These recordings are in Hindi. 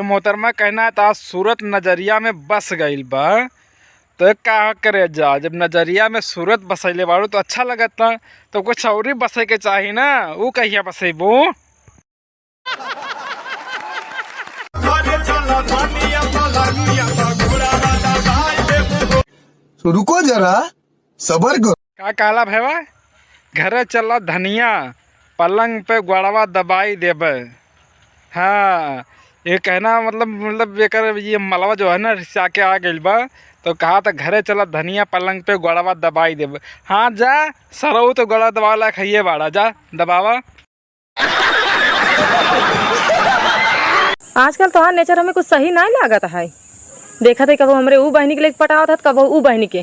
मोहतरमा कहना था सूरत नजरिया में बस गईल बा, तो का करे जा। जब नजरिया में सूरत बसैले बाड़ू तो अच्छा लगता, तो कुछ और ही बसे के चाही ना। वो कहिया बसेबू? रुको जरा, सबर करो। का काला भैया, घरे चला धनिया, पलंग पे गोड़वा दबाई देबे। हाँ, ये कहना मतलब ये मलवा जो है ना रिसा के आ गइल बा, तो कहा था घरे चला धनिया, पलंग पे गोड़वा दबाई देबे। हाँ जा, सरऊ तो गोड़ा दबावला खाइए बाड़ा, जा दबावा। आजकल तो हाँ नेचर हमें कुछ सही नहीं लागत है। देखा थे कब हमरे ऊ बहनी के लेके पटावा था, कब ऊ बहनी के।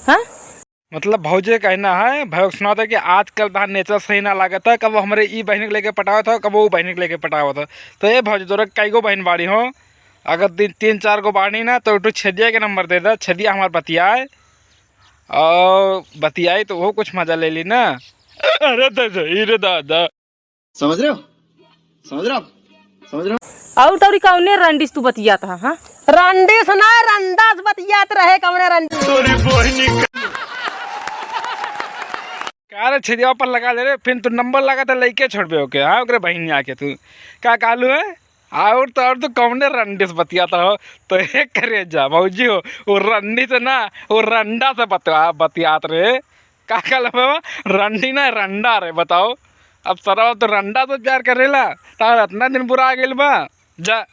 हाँ मतलब भौजे कहना है, भाई सुना था कि आजकल तो नेचर सही ना लागत है, कब हमारे ई बहनी के लेके पटावा था, कब वो बहनी के लेके पटावा था। तो ये भौजे तोरा कई गो बहन बाड़ी हो? अगर तीन चार गो बाड़ी ना तो छदिया के नंबर दे दा। छदिया हमारे बतियाए और बतियाई तो वो कुछ मजा ले ली ना। अरे दादा, समझ रहे हो, समझ रहे हो, समझ रहे हो। और तौरी कौने रंडिस तू बतिया था? हाँ रंडिस ना रंडास बतियात रहे कौने रंडिस। कार छदिया पर लगा ले रे, फिर तू नंबर लगा था लइके छोड़बे ओके। हाँ ओकरे बहन आके तू का कालू है और तो कौने रंडिस बतियाता हो? तो ये करे जा भौजी हो, वो रंडी से ना वो रंडा से बतियात रे। का काल बाबा, रंडी ना रंडा रे, बताओ। अब सरा तो रंडा तो प्यार करेला, तार इतना दिन बुरा आ गेल बा। जा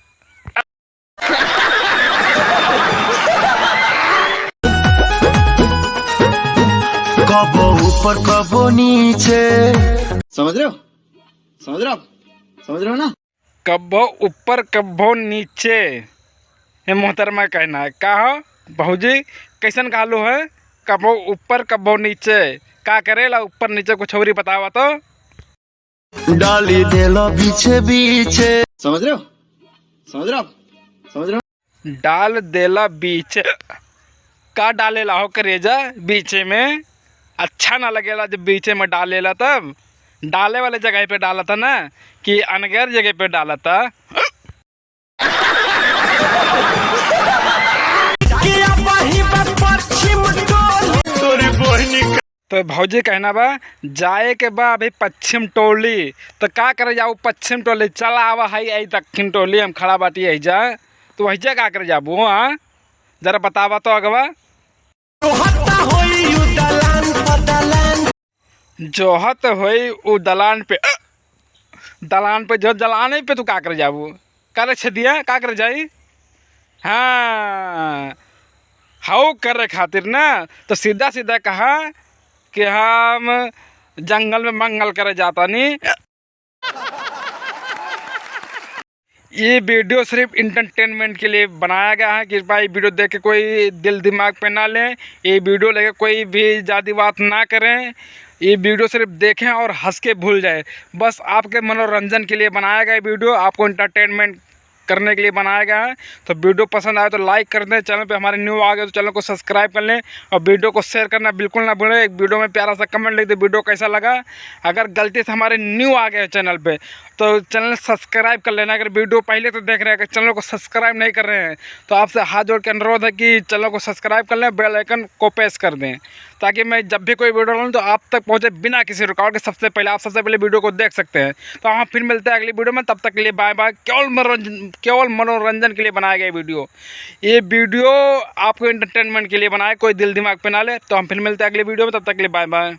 कबो ऊपर कबो नीचे, समझ रहे हो, समझ रहे हो, समझ रहे हो ना। कब्बो ऊपर कब्बो नीचे, ये मोहतरमा कहना है। का हो भौजी, कैसन कालू है? कब्बो ऊपर कब्बो नीचे, का करेला ऊपर नीचे? कुछ और ही बतावा तो। डाली देला बीचे बीचे, समझ रहे हो, समझ रहे हो, समझ रहे हो। डाल देला बीच, का डालेला हो करेजा बीचे में? अच्छा ना लगेला जब बीचे में डालेला, तब डाले वाले जगह पे डाला था ना कि अनगर जगह पे डाला था। तो भौजी कहना बा जाए के बा अभी पश्चिम टोली, तो का करे जाऊ पश्चिम टोली? चला आवा है दक्षिण टोली, हम खड़ा बाटी है जा। तो वही जा का करे जाबू? हाँ जरा बतावा तो अगवा। जोहत होई उ दलान पे, दलान पे जो दलान पे तू का करे जाबू? करे छदिया का करे जाई? हाँ हाउ करे खातिर ना, तो सीधा सीधा कहा कि हम जंगल में मंगल करे जाता नहीं। ये वीडियो सिर्फ इंटरटेनमेंट के लिए बनाया गया है कि भाई वीडियो देख के कोई दिल दिमाग पे ना लें। ये वीडियो लेके कोई भी ज़्यादा बात ना करें। ये वीडियो सिर्फ देखें और हंस के भूल जाए। बस आपके मनोरंजन के लिए बनाया गया वीडियो, आपको इंटरटेनमेंट करने के लिए बनाया गया है। तो वीडियो पसंद आए तो लाइक कर दें। चैनल पे हमारे न्यू आ गए तो चैनल को सब्सक्राइब कर लें और वीडियो को शेयर करना बिल्कुल ना भूलें। एक वीडियो में प्यारा सा कमेंट लिख दें वीडियो कैसा लगा। अगर गलती से हमारे न्यू आ गए चैनल पे तो चैनल सब्सक्राइब कर लेना। अगर वीडियो पहले तो देख रहे हैं, अगर चैनल को सब्सक्राइब नहीं कर रहे हैं तो आपसे हाथ जोड़ के अनुरोध है कि चैनल को सब्सक्राइब कर लें, बेल आइकन को प्रेस कर दें ताकि मैं जब भी कोई वीडियो डालूँ तो आप तक पहुँचे बिना किसी रुकावट के। सबसे पहले आप सबसे पहले वीडियो को देख सकते हैं। तो हम फिर मिलते हैं अगली वीडियो में, तब तक के लिए बाय बाय। केवल मनोरंजन के लिए बनाया गया वीडियो। ये वीडियो आपको एंटरटेनमेंट के लिए बनाया, कोई दिल दिमाग पे ना ले। तो हम फिर मिलते हैं अगली वीडियो में, तब तक के लिए बाय बाय।